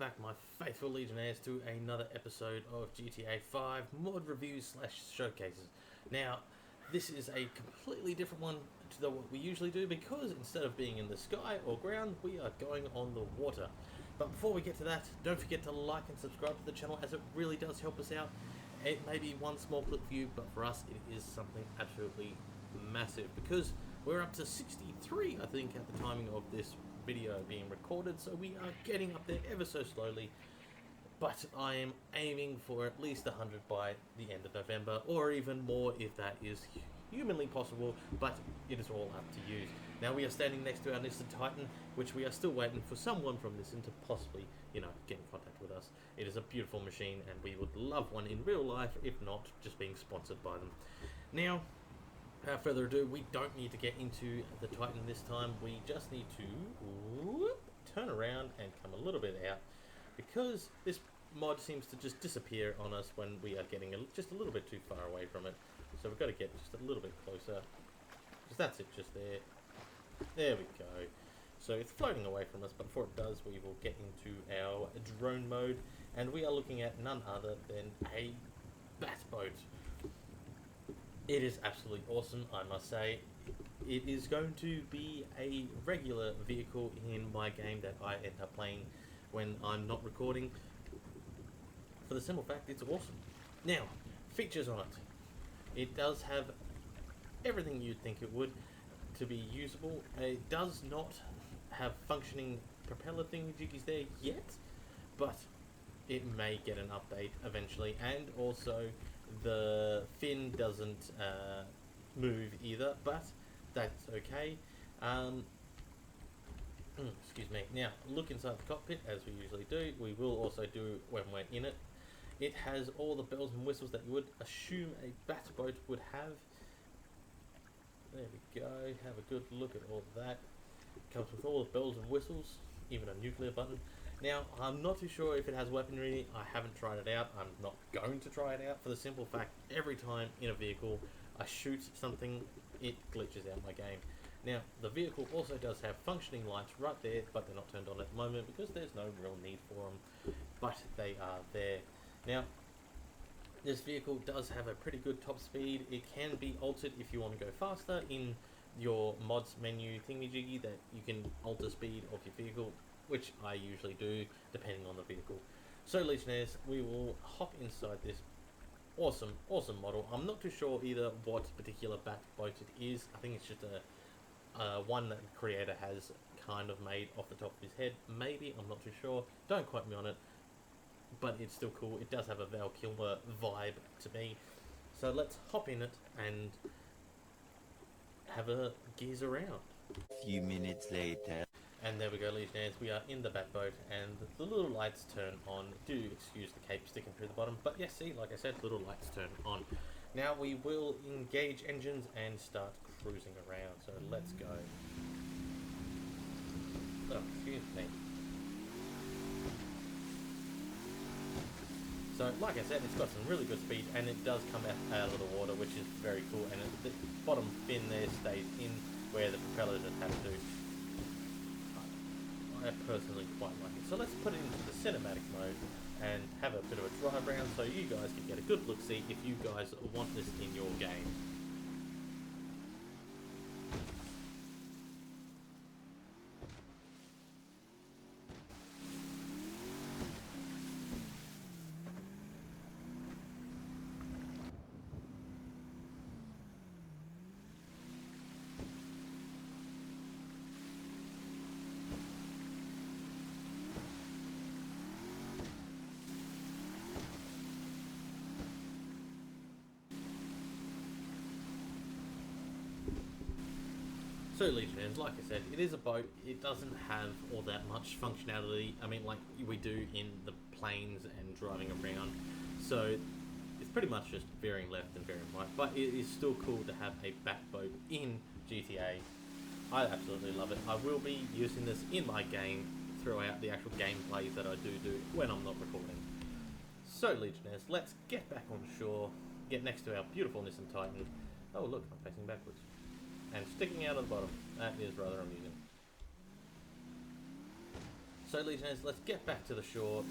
back, my faithful Legionnaires, to another episode of GTA 5 mod reviews slash showcases. Now, this is a completely different one to what we usually do because instead of being in the sky or ground, we are going on the water. But before we get to that, don't forget to like and subscribe to the channel as it really does help us out. It may be one small clip for you, but for us it is something absolutely massive because we're up to 63, I think, at the timing of this video being recorded, so we are getting up there ever so slowly, but I am aiming for at least 100 by the end of November, or even more if that is humanly possible, but it is all up to you. Now we are standing next to our Nissan Titan, which we are still waiting for someone from Nissan to possibly, get in contact with us. It is a beautiful machine and we would love one in real life, if not just being sponsored by them. Now, without further ado, we don't need to get into the Titan this time. We just need to turn around and come a little bit out because this mod seems to just disappear on us when we are getting just a little bit too far away from it. So we've got to get just a little bit closer. Because that's it, just there. There we go. So it's floating away from us, but before it does, we will get into our drone mode. And we are looking at none other than a Batboat. It is absolutely awesome, I must say. It is going to be a regular vehicle in my game that I end up playing when I'm not recording, for the simple fact it's awesome. Now, features on it. It does have everything you'd think it would to be usable. It does not have functioning propeller thingy-jiggies there yet, but it may get an update eventually, and also the fin doesn't move either, but that's okay. Excuse me. Now, look inside the cockpit as we usually do. We will also do when we're in it. It has all the bells and whistles that you would assume a Batboat would have. There we go. Have a good look at all of that. It comes with all the bells and whistles, even a nuclear button. Now, I'm not too sure if it has weaponry. I haven't tried it out. I'm not going to try it out for the simple fact every time in a vehicle I shoot something, it glitches out my game. Now, the vehicle also does have functioning lights right there, but they're not turned on at the moment because there's no real need for them, but they are there. Now, this vehicle does have a pretty good top speed. It can be altered if you want to go faster in your mods menu thingy-jiggy, that you can alter speed of your vehicle, which I usually do depending on the vehicle. So Legionnaires, we will hop inside this awesome model. I'm not too sure either what particular Batboat it is. I think it's just a one that the creator has kind of made off the top of his head. Maybe, I'm not too sure. Don't quote me on it, but it's still cool. It does have a Val Kilmer vibe to me. So let's hop in it and have a gears around. A few minutes later. And there we go, Legionnaires, we are in the Batboat and the little lights turn on. Do excuse the cape sticking through the bottom, but yes, see, like I said, little lights turn on. Now we will engage engines and start cruising around, so let's go. Oh, excuse me. So, like I said, it's got some really good speed and it does come out of the water, which is very cool, and the bottom fin there stays in where the propellers are attached to. I personally quite like it. So let's put it into the cinematic mode and have a bit of a drive around so you guys can get a good look-see if you guys want this in your game. So Legionnaires, like I said, it is a boat. It doesn't have all that much functionality, I mean, like we do in the planes and driving around. So it's pretty much just veering left and veering right, but it is still cool to have a Batboat in GTA. I absolutely love it. I will be using this in my game throughout the actual gameplays that I do when I'm not recording. So Legionnaires, let's get back on shore, get next to our beautiful Nissan Titan. Oh look, I'm facing backwards. And sticking out of the bottom. That is rather amusing. So Legionnaires, let's get back to the shore.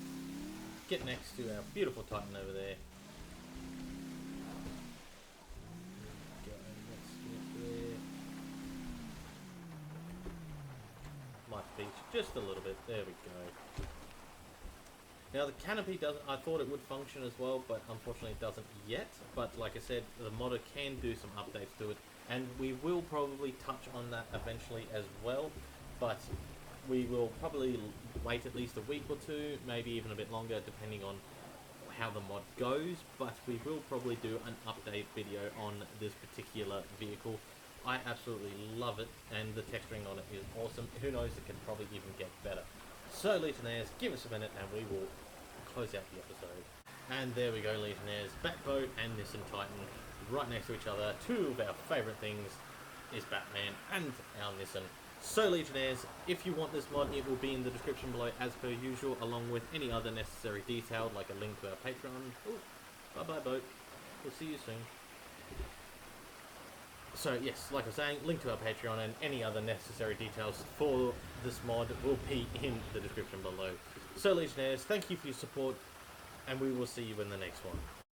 Get next to our beautiful Titan over there. Let's get there. Might beach just a little bit. There we go. Now the canopy doesn't. I thought it would function as well, but unfortunately it doesn't yet. But like I said, the modder can do some updates to it, and we will probably touch on that eventually as well. But we will probably wait at least a week or two, maybe even a bit longer, depending on how the mod goes. But we will probably do an update video on this particular vehicle. I absolutely love it, and the texturing on it is awesome. Who knows, it can probably even get better. So Legionnaires, give us a minute and we will close out the episode. And there we go, Legionnaires. Batboat and Nissan Titan right next to each other. Two of our favourite things is Batman and our Nissan. So Legionnaires, if you want this mod, it will be in the description below as per usual, along with any other necessary detail, like a link to our Patreon. Ooh, bye-bye boat. We'll see you soon. So yes, like I was saying, link to our Patreon and any other necessary details for this mod will be in the description below. So Legionnaires, thank you for your support, and we will see you in the next one.